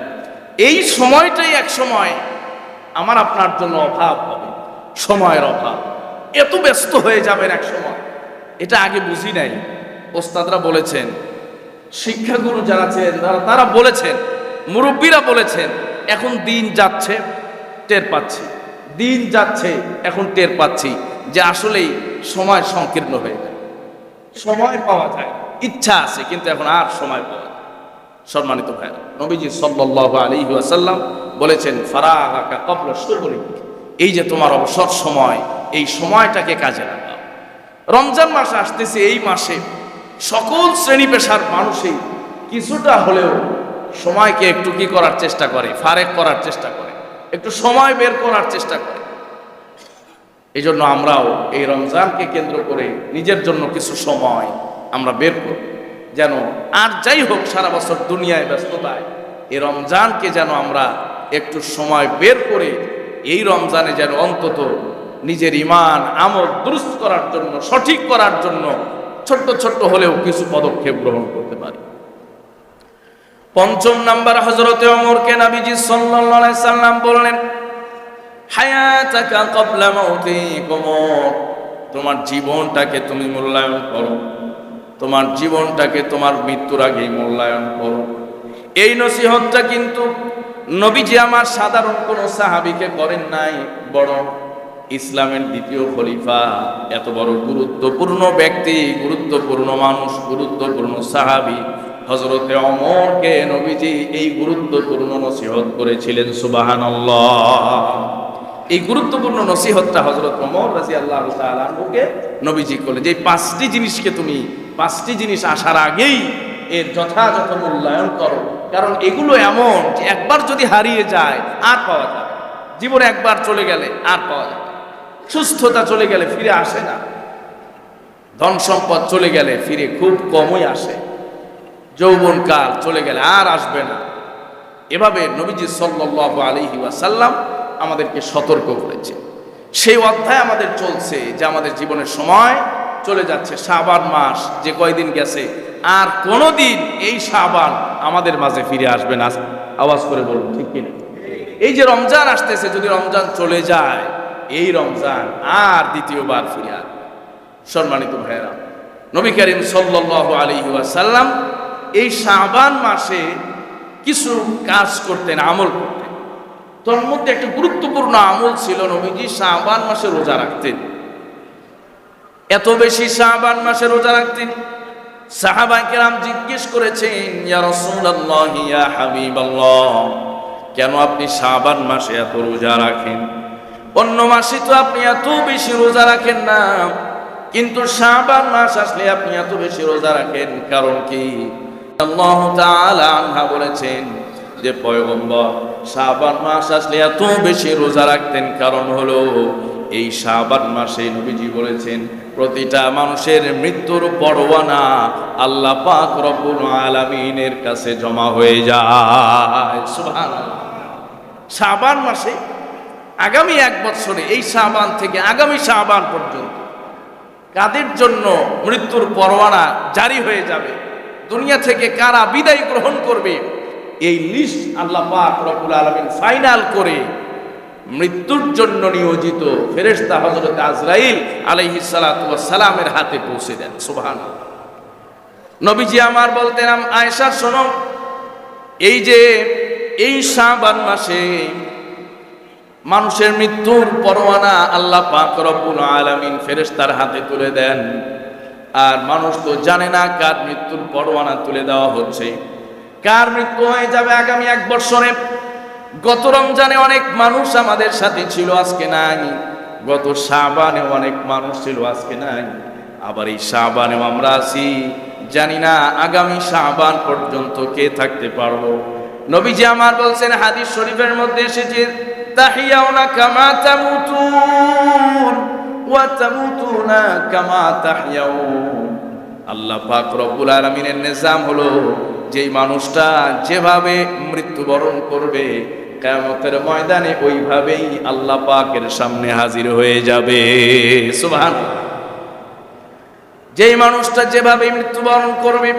এই সময়টাই এক সময় আমার আপনার জন্য অভাব হবে, সময়ের অভাব। এত ব্যস্ত হয়ে যাবেন এক সময়, এটা আগে বুঝি নাই। ওস্তাদরা বলেছেন, শিক্ষাগুরু যারা ছিলেন তারা বলেছেন, মুরব্বীরা বলেছেন, এখন দিন যাচ্ছে টের পাচ্ছি, দিন যাচ্ছে এখন টের পাচ্ছি যে আসলেই সময় সংকীর্ণ হয়ে যায়। সময় পাওয়া যায়, ইচ্ছা আছে, কিন্তু এখন আর সময় পাওয়া যায়। সম্মানিত ভাইরা, নবীজি সাল্লাল্লাহু আলাইহি ওয়াসাল্লাম বলেছেন, ফারাগাকা ক্বাবলা শুগলিক, এই যে তোমার অবসর সময়, এই সময়টাকে কাজে লাগাও। রমজান মাস আসতেছে, এই মাসে সকল শ্রেণী পেশার মানুষই কিছুটা হলেও সময়কে একটু কি করার চেষ্টা করে, ফারেক করার চেষ্টা করে, একটু সময় বের করার চেষ্টা করে। এই জন্য আমরাও এই রমজানকে কেন্দ্র করে নিজের জন্য কিছু সময় আমরা বের করি, যেন আর যাই হোক সারা বছর দুনিয়ায় ব্যস্ততায় এই রমজানকে যেন আমরা একটু সময় বের করে এই রমজানে যেন অন্তত নিজের ঈমান আমল দুরুস্ত করার জন্য, সঠিক করার জন্য ছোট্ট ছোট্ট হলেও কিছু পদক্ষেপ গ্রহণ করতে পারি। পঞ্চম নাম্বার, হযরতে ওমরকে নবীজি সাল্লাল্লাহু আলাইহি সাল্লাম বললেন, হায়াতাকা ক্বাবলা মাউতিক ওমর, তোমার জীবনটাকে তুমি মূল্যায়ন করো, তোমার জীবনটাকে তোমার মৃত্যুর আগেই মূল্যায়ন করো। এই নসিহতটা কিন্তু নবীজি আমার সাধারণ কোনো সাহাবীকে করেন নাই, বরং ইসলামের দ্বিতীয় খলিফা, এত বড় গুরুত্বপূর্ণ ব্যক্তি, গুরুত্বপূর্ণ মানুষ, গুরুত্বপূর্ণ সাহাবী হযরতে ওমরকে নবীজি এই গুরুত্বপূর্ণ নসিহত করেছিলেন। সুবহানাল্লাহ। এই গুরুত্বপূর্ণ নসিহতটা হযরত ওমর রাদিয়াল্লাহু তাআলা আনহুকে নবীজি করলেন, যে পাঁচটি জিনিসকে তুমি, পাঁচটি জিনিস আসার আগেই এর যথাযথ মূল্যায়ন করো, কারণ এগুলো এমন যে একবার যদি হারিয়ে যায় আর পাওয়া যাবে, জীবনে একবার চলে গেলে আর পাওয়া যাবে। সুস্থতা চলে গেলে ফিরে আসে না, ধন সম্পদ চলে গেলে ফিরে খুব কমই আসে, যৌবনকাল চলে গেলে আর আসবে না। এভাবে নবীজি সাল্লাল্লাহু আলাইহি ওয়াসাল্লাম আমাদেরকে সতর্ক করেছে। সেই অধ্যায় আমাদের চলছে যে আমাদের জীবনের সময় চলে যাচ্ছে, শাবান মাস যে কয়দিন গেছে আর কোনোদিন এই শাবান আমাদের মাঝে ফিরে আসবে না। আওয়াজ করে বলুন ঠিক কিনা? এই যে রমজান আসতেছে, যদি রমজান চলে যায়, এই রমজান আর দ্বিতীয়বার ফিরে আসবে। সম্মানিত ভাইয়েরা, নবী করিম সাল্লাল্লাহু আলাইহি ওয়াসাল্লাম এই শাবান মাসে কিছু কাজ করতেন, আমল করতেন। তার মধ্যে একটা গুরুত্বপূর্ণ আমল ছিল, নবীজি শাবান মাসে রোজা রাখতেন। এত বেশি শাবান মাসে রোজা রাখতেন, সাহাবায়ে কেরাম জিজ্ঞেস করেছেন, ইয়া রাসূলুল্লাহ, ইয়া হাবিবাল্লাহ, কেন আপনি শাবান মাসে এত রোজা রাখেন? অন্য মাসে তো আপনি এত বেশি রোজা রাখেন না, কিন্তু শাবান মাস আসলে আপনি এত বেশি রোজা রাখেন, কারণ কি? আল্লাহ তাআলা আনহা বলেছেন যে পয়গম্বর শাবান মাস আসলে এত বেশি রোজা রাখতেন, কারণ হলো এই শাবান মাসে নবীজি বলেছেন প্রতিটা মানুষের মৃত্যুর পরোয়ানা আল্লাহ পাক রব্বুল আলামিনের কাছে জমা হয়ে যায়। সুবহানাল্লাহ। শাবান মাসে আগামী এক বছরে এই শাবান থেকে আগামী শাবান পর্যন্ত কাদের জন্য মৃত্যুর পরোয়ানা জারি হয়ে যাবে, দুনিয়া থেকে কারা বিদায় গ্রহণ করবে, এই লিস্ট আল্লাহ পাক রব্বুল আলামিন ফাইনাল করে মৃত্যুর জন্য নিয়োজিত ফেরেশতা হযরত আজরাইল আলাইহিস সালাতু ওয়াস সালামের হাতে পৌঁছে দেন। সুবহানাল্লাহ। নবীজি আমার বলতেন, আয়েশা শোনো, এই যে এই শাবান মাসে মানুষের মৃত্যুর পরোয়ানা আল্লাহ পাক রব্বুল আলামিন ফেরেশতার হাতে তুলে দেন, আর মানুষ তো জানে না কার মৃত্যুর পরোয়ানা তুলে দেওয়া হচ্ছে, কার মৃত্যু হয়ে যাবে আগামী এক বছরে। গত রমজানে অনেক মানুষ আমাদের সাথে ছিল, আজকে নাই। গত শাবানে অনেক মানুষ ছিল, আজকে নাই। আবার এই শাবানেও আমরা আছি, জানি না আগামী শাবান পর্যন্ত কে থাকতে পারবো। নবীজি আমার বলছেন, হাদিস শরীফের মধ্যে এসেছে, তাহিয়াউনা কামা তামুতুন ওয়া তামুতুনা কামা তাহিয়াউন। আল্লাহ পাক রব্বুল আলামিনের নিজাম হলো, যেই মানুষটা যেভাবে মৃত্যুবরণ করবে কিয়ামতের ময়দানে ওইভাবেই আল্লাহ পাকের সামনে হাজির হয়ে যাবে। সুবহানাল্লাহ। যেই মানুষটা যেভাবে মৃত্যুবরণ করবে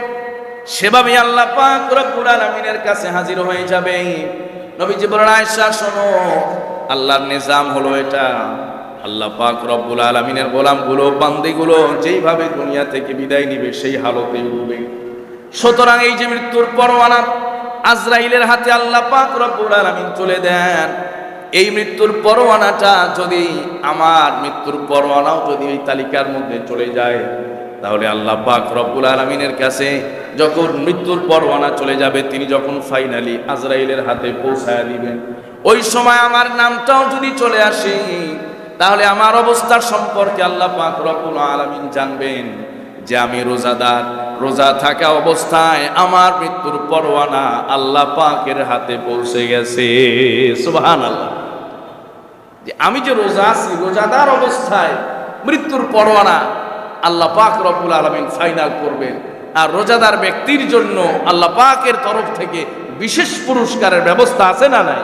সেভাবেই আল্লাহ পাক রব্বুল আলামিনের কাছে হাজির হয়ে যাবে। নবীজি বলেন, আয়েশা শোনো, আল্লাহর নিজাম হলো এটা। আল্লাহ পাক রব্বুল আলামিনের গোলামগুলো, বান্দিগুলো যেইভাবে দুনিয়া থেকে বিদায় নিবে সেই হালতে উঠবে। সুতরাং এই যে মৃত্যুর পরোয়ানা আজরাইলের হাতে আল্লাহ পাক রব্বুল আলামিন তুলে দেন, এই মৃত্যুর পরোয়ানাটা যদি, আমার মৃত্যুর পরোয়ানাও যদি এই তালিকার মধ্যে চলে যায়, তাহলে আল্লাহ পাক রব্বুল আলামিনের কাছে যখন মৃত্যুর পরোয়ানা চলে যাবে, তিনি যখন ফাইনালি আজরাইলের হাতে পৌঁছায় দিবেন, ওই সময় আমার নামটাও যদি চলে আসে, তাহলে আমার অবস্থার সম্পর্কে আল্লাহ পাক রব্বুল আলামিন জানবেন যে আমি রোজাদার। রোজা থাকা অবস্থায় আমার মৃত্যুর পরোয়ানা আল্লাহ পাকের হাতে পৌঁছে গেছে। সুবহানাল্লাহ। যে আমি যে রোজা আছি, রোজাদার অবস্থায় মৃত্যুর পরোয়ানা আল্লাহ পাক রব্বুল আলামিন ফাইনাল করবেন। আর রোজাদার ব্যক্তির জন্য আল্লাহ পাকের তরফ থেকে বিশেষ পুরস্কারের ব্যবস্থা আছে না নাই?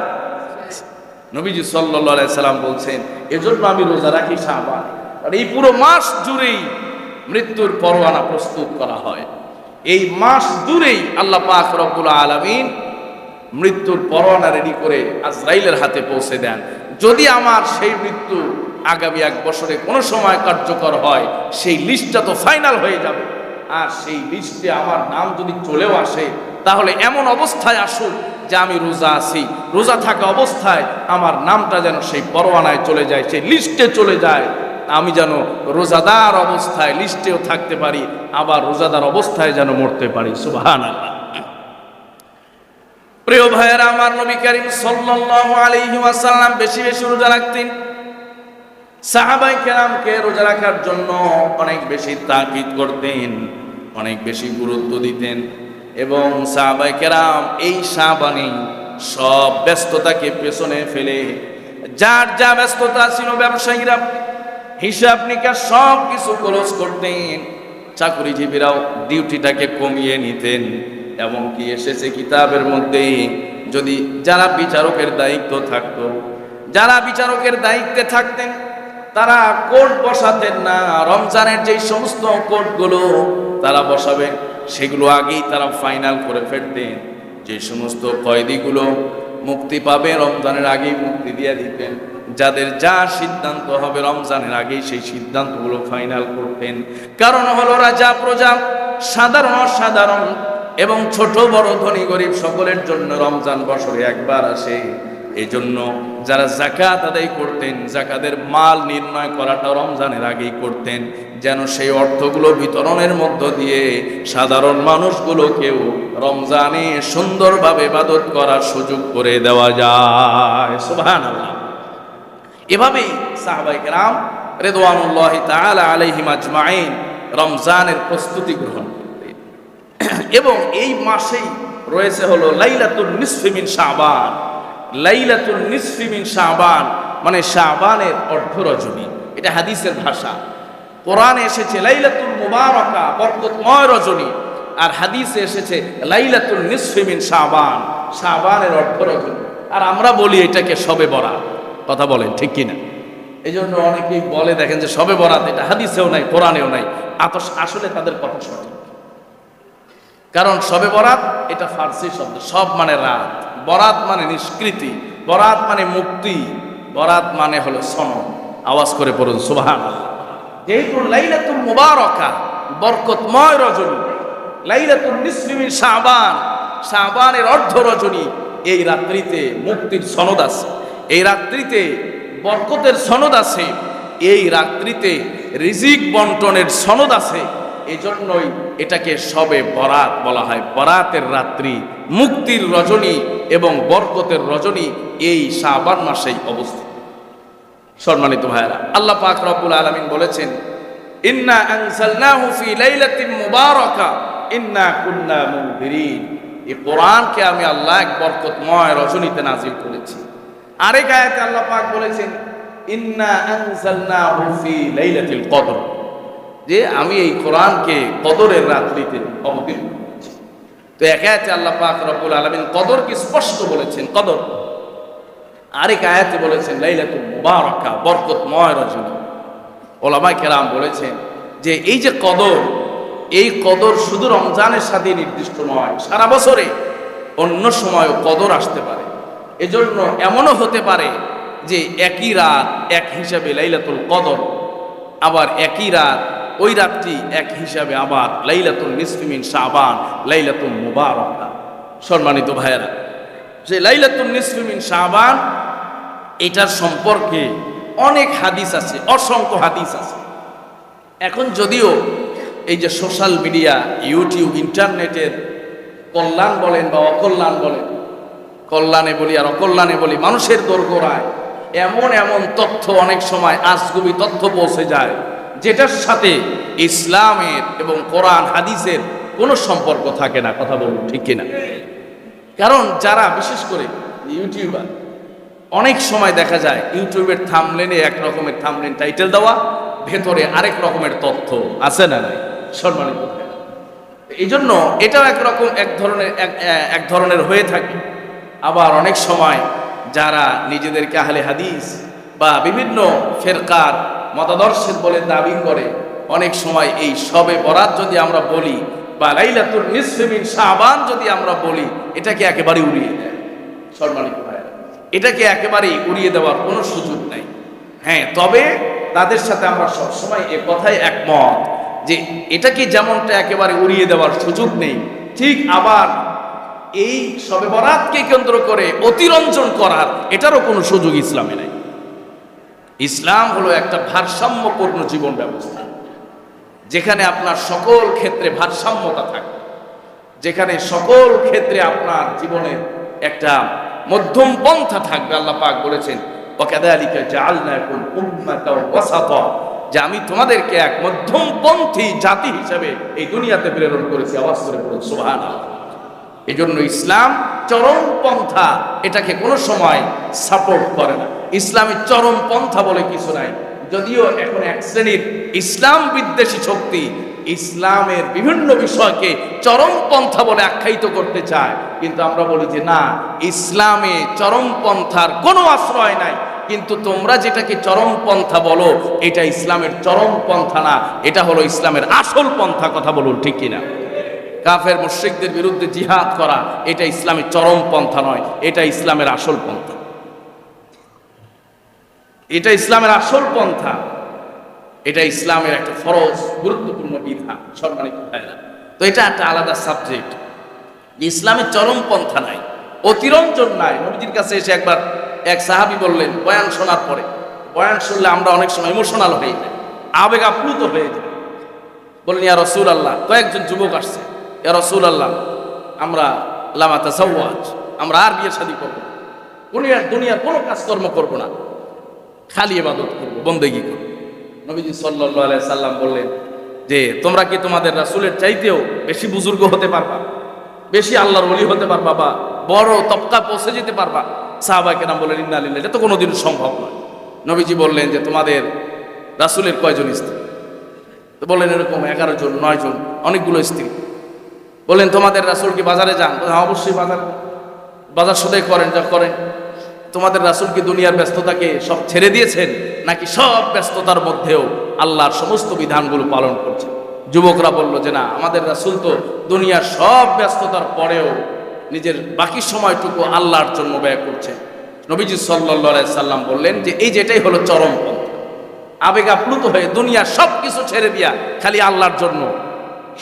নবীজি সাল্লাল্লাহু আলাইহি সাল্লাম বলছেন, এজন্য আমি রোজা রাখি শাবান। আর এই পুরো মাস জুড়েই মৃত্যুর পরোয়ানা প্রস্তুত করা হয়। এই মাস জুড়েই আল্লাহ পাক রব্বুল আলামিন মৃত্যুর পরোয়ানা রেডি করে আজরাইলের হাতে পৌঁছে দেন। যদি আমার সেই মৃত্যু আগামী 1 বছরে কোনো সময় কার্যকর হয়, সেই লিস্টটা তো ফাইনাল হয়ে যাবে। আর সেই লিস্টে আমার নাম যদি চলেও আসে, তাহলে এমন অবস্থায় আসুক যে আমি রোজা আছি, রোজা থাকা অবস্থায় আমার নামটা যেন সেই পরোয়ানায় চলে যায়, সেই লিস্টে চলে যায়। আমি যেন রোজাদার অবস্থায় লিস্টেও থাকতে পারি, আবার রোজাদার অবস্থায় যেন মরতে পারি। সুবহানাল্লাহ। প্রিয় ভাইয়েরা আমার, নবী করিম সাল্লাল্লাহু আলাইহি ওয়াসাল্লাম বেশি বেশি রোজা রাখতেন। সাহাবায়ে কেরামকে রোজা রাখার জন্য অনেক বেশি তাকিদ করতেন, অনেক বেশি গুরুত্ব দিতেন। এবং সাহাবায়ে কেরাম এই শাবানে সব ব্যস্ততাকে পেছনে ফেলে, যার যা ব্যস্ততা ছিল, ব্যবসায়ীরা হিসাব নিকাশ সব কিছু ক্লোজ করতেন, চাকরিজীবীরাও ডিউটিটাকে কমিয়ে নিতেন। এমনকি এসেছে কিতাবের মধ্যে, যদি যারা বিচারকের দায়িত্ব থাকতো, যারা বিচারকের দায়িত্বে থাকতেন, তারা কোর্ট বসাতেন না। রমজানের যেই সমস্ত কোর্টগুলো তারা বসাবে, সেগুলো আগেই তারা ফাইনাল করে ফেলতেন। যে সমস্ত কয়েদিগুলো মুক্তি পাবে, রমজানের আগেই মুক্তি দিয়ে দিতেন। যাদের যা সিদ্ধান্ত হবে রমজানের আগেই সেই সিদ্ধান্তগুলো ফাইনাল করতেন। কারণ হলো, রাজা প্রজা, সাধারণ অসাধারণ এবং ছোট বড়, ধনী গরিব সকলের জন্য রমজান বছরে একবার আসে। এই জন্য যারা যাকাত আদায় করতেন, যাকাতের মাল নির্ণয় করাটা রমজানের আগেই করতেন, যেন সেই অর্থগুলো বিতরণের মধ্য দিয়ে সাধারণ মানুষগুলোকেও রমজানে সুন্দরভাবে ইবাদত করার সুযোগ করে দেওয়া যায়। সুবহানাল্লাহ। এভাবেই সাহাবায়ে কেরাম রিদওয়ানুল্লাহি তাআলা আলাইহিম আজমাইন রমজানের প্রস্তুতি গ্রহণ করতেন। এবং এই মাসেই রয়েছে হলো লাইলাতুল নিসফি মিন শাবান। লাইলাতুল নিসফি মিন শাবান মানে শাবানের অর্ধ রজনী, এটা হাদিসের ভাষা। কোরআনে এসেছে লাইলাতুল মুবারাকা, বরকতময় রজনী, আর হাদিসে এসেছে লাইলাতুল নিসফি মিন শাবান, শাবানের অর্ধ রজনী। আর আমরা বলি এটাকে শবে বরাত। কথা বলেন ঠিক কিনা? এই জন্য অনেকেই বলে, দেখেন যে শবে বরাত এটা হাদিসেও নাই, কোরআনেও নাই। আসলে তাদের কথা সঠিক, কারণ শবে বরাত এটা ফার্সি শব্দ। সব মানে রাত, বরাত মানে নিষ্কৃতি, বরাত মানে মুক্তি, বরাত মানে হলো সনদ। আওয়াজ করে পড়ুন সুবহানাল্লাহ। যেহেতু লাইলাতুল মুবারাকা, বরকতময় রজনী, লাইলাতুল নিসফি মিন শাবান, শাবানের অর্ধ রজনী, এই রাত্রিতে মুক্তির সনদ আছে, এই রাত্রিতে বরকতের সনদ আছে, এই রাত্রিতে রিজিক বন্টনের সনদ আছে। এজন্যই এটাকে শবে বরাত বলা হয়। বরাতের রাত্রি, মুক্তির রজনী এবং বরকতের রজনী এই শাবান মাসেই অবস্থিত। সম্মানিত ভাইরা, আল্লাহ পাক রব্বুল আলামিন বলেছেন, ইন্না আনজালনাহু ফি লাইলাতিন মুবারাকা ইন্না কুন্না মুনদিরিন। এই কোরআনকে আমি আল্লাহ এক বরকতময় রজনীতে নাজিল করেছি। আরেক আয়াতে আল্লাহ পাক বলেছেন, ইন্না আনজালনাহু ফি লাইলাতিল কদর, যে আমি এই কোরআনকে কদরের রাত্রিতে অবতীর্ণ করেছি। তো এক আয়াতে আল্লাহ পাক রব্বুল আলামিন কদরকে স্পষ্ট বলেছেন, কদর। আরেক আয়াতে বলেছেন লাইলাতুল মুবারাকা, বরকতময় রজনী। ওলামায়ে কেরাম বলেছেন যে এই যে কদর, এই কদর শুধু রমজানের সাথে নির্দিষ্ট নয়, সারা বছরে অন্য সময়ও কদর আসতে পারে। এজন্য এমনও হতে পারে যে একই রাত এক হিসাবে লাইলাতুল কদর, আবার একই রাত ওই রাতটি এক হিসাবে আবার লাইলাতুল নিসফি মিন শাবান, লাইলাতুল মুবারাকা। সম্মানিত ভাইয়েরা, যে লাইলাতুল নিসফি মিন শাবান, এটার সম্পর্কে অনেক হাদিস আছে, অসংখ্য হাদিস আছে। এখন যদিও এই যে সোশ্যাল মিডিয়া, ইউটিউব, ইন্টারনেটের কল্যাণ বলেন বা অকল্যাণ বলেন, কল্যাণে বলি আর অকল্যাণে বলি, মানুষের দোরগোড়ায় এমন এমন তথ্য অনেক সময় আজগুবি তথ্য পৌঁছে যায়, যেটার সাথে ইসলামের এবং কোরআন হাদিসের কোনো সম্পর্ক থাকে না। কথা বলুন ঠিক কিনা? কারণ যারা বিশেষ করে ইউটিউবার, অনেক সময় দেখা যায় ইউটিউবের থাম্বনেলে এক রকমের থাম্বনেল টাইটেল দেওয়া, ভেতরে আরেক রকমের তথ্য আছে না নাই? সম্মানিত, এই জন্য এটাও এক ধরনের হয়ে থাকে। আবার অনেক সময় যারা নিজেদেরকে আহলে হাদিস বা বিভিন্ন ফেরকার মতাদর্শের বলে দাবি করে, অনেক সময় এই শবে বরাত যদি আমরা বলি বা লাইলাতুল নিসফি মিন শাবান যদি আমরা বলি, এটাকে একেবারে উড়িয়ে দেয়। সম্মানিত ভাইরা, এটাকে একেবারেই উড়িয়ে দেওয়ার কোনো সুযোগ নাই। হ্যাঁ, তবে তাদের সাথে আমরা সবসময় এ কথাই একমত যে এটাকে যেমনটা একেবারে উড়িয়ে দেওয়ার সুযোগ নেই, ঠিক আবার এই শবে বরাতকে কেন্দ্র করে অতিরঞ্জন করার এটারও কোনো সুযোগ ইসলামে নাই। ইসলাম হলো একটা ভারসাম্যপূর্ণ জীবন ব্যবস্থা, যেখানে আপনার সকল ক্ষেত্রে ভারসাম্যতা থাকে, যেখানে সকল ক্ষেত্রে আপনার জীবনের একটা মধ্যম পন্থা থাকবে। আল্লাহ পাক বলেছেন, ওয়াকাযালিকা জাআলনাকুম উম্মাতাও ওয়াসাতা, যে আমি তোমাদেরকে এক মধ্যমপন্থী জাতি হিসেবে এই দুনিয়াতে প্রেরণ করেছি। আওয়াজ করে বলুন সুবহানাল্লাহ। এই জন্য ইসলাম চরম পন্থা, এটাকে কোনো সময় সাপোর্ট করে না। ইসলামের চরম পন্থা বলে কিছু নাই। যদিও এখন এক শ্রেণীর ইসলাম বিদ্বেষী শক্তি ইসলামের বিভিন্ন বিষয়কে চরম পন্থা বলে আখ্যায়িত করতে চায়, কিন্তু আমরা বলি যে না, ইসলামে চরম পন্থার কোনো আশ্রয় নাই। কিন্তু তোমরা যেটাকে চরম পন্থা বলো, এটা ইসলামের চরম পন্থা না, এটা হলো ইসলামের আসল পন্থা। কথা বলুন ঠিক কিনা? কাফের মুশরিকদের বিরুদ্ধে জিহাদ করা, এটা ইসলামের চরম পন্থা নয়, এটা ইসলামের আসল পন্থা। এটা ইসলামের আসল পন্থা, এটা ইসলামের একটা ফরজ গুরুত্বপূর্ণ বিধান। সম্মানিত ভাইরা, তো এটা একটা আলাদা সাবজেক্ট। ইসলামের চরম পন্থা নাই, অতিরঞ্জন নাই। নবীজির কাছে এসে একবার এক সাহাবী বললেন, বয়ান শোনার পরে, বয়ান শুনলে আমরা অনেক সময় ইমোশনাল হয়ে যাই, আবেগ আপ্লুত হয়ে যাই। বললেন, ইয়া রাসূলুল্লাহ, কয়েকজন যুবক আসছে, ইয়া রাসূলুল্লাহ, আমরা লামা তাসাওয়াজ, আমরা আর বিয়ে শাদী করবো, দুনিয়ার কোনো কাজকর্ম করবো না, খালি ইবাদত করবো, বন্দেগী করবো। নবীজি সাল্লাল্লাহু আলাইহি সাল্লাম বললেন যে তোমরা কি তোমাদের রাসূলের চাইতেও বেশি বুজুর্গ হতে পারবা, বেশি আল্লাহর ওলি হতে পারবা, বা বড় তবকা পৌঁছে যেতে পারবা? সাহাবায়ে কেরাম বললেন, ইন্না লিল্লাহি, এটা তো কোনোদিন সম্ভব নয়। নবীজি বললেন যে তোমাদের রাসূলের কয়জন স্ত্রী? তো বললেন এরকম 11 জন, 9 জন, অনেকগুলো স্ত্রী। বললেন তোমাদের রাসূল কি বাজারে যান? অবশ্যই বাজার সদাই করেন, যা করেন। তোমাদের রাসূল কি দুনিয়ার ব্যস্ততাকে সব ছেড়ে দিয়েছেন, নাকি সব ব্যস্ততার মধ্যেও আল্লাহর সমস্ত বিধানগুলো পালন করছেন? যুবকরা বলল যে না, আমাদের রাসূল তো দুনিয়ার সব ব্যস্ততার পরেও নিজের বাকি সময়টুকু আল্লাহর জন্য ব্যয় করছেন। নবীজি সাল্লাল্লাহু আলাইহি সাল্লাম বললেন যে এই যেটাই হলো চরম পন্থা, আবেগ আপ্লুত হয়ে দুনিয়ার সব কিছু ছেড়ে দিয়া খালি আল্লাহর জন্য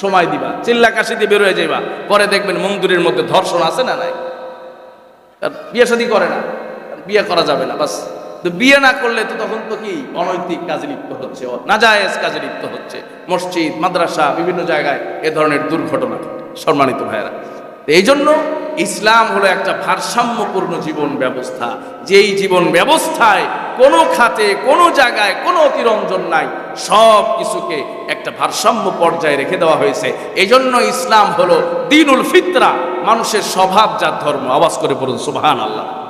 সময় দিবা, চিল্লা কাশি দিয়ে বের হয়ে যাইবা, পরে দেখবেন মন্দিরের মধ্যে ধর্ষণ আছে না নাই? বিয়ে শাদী করে না, বিয়ে করা যাবে না, বাস। তো বিয়ে না করলে তো তখন তো কি অনৈতিক কাজে লিপ্ত হচ্ছে, নাজায়েজ কাজে লিপ্ত হচ্ছে। মসজিদ, মাদ্রাসা, বিভিন্ন জায়গায় এ ধরনের দুর্ঘটনা। সম্মানিত ভাইয়েরা, এই জন্য ইসলাম হলো একটা ভারসাম্যপূর্ণ জীবন ব্যবস্থা, যেই জীবন ব্যবস্থায় কোনো খাতে কোনো জায়গায় কোনো অতিরঞ্জন নাই, সব কিছুকে একটা ভারসাম্য পর্যায়ে রেখে দেওয়া হয়েছে। এজন্য ইসলাম হলো দ্বীনুল ফিতরা, মানুষের স্বভাবজাত ধর্ম। আওয়াজ করে পড়ুন সুবহানাল্লাহ।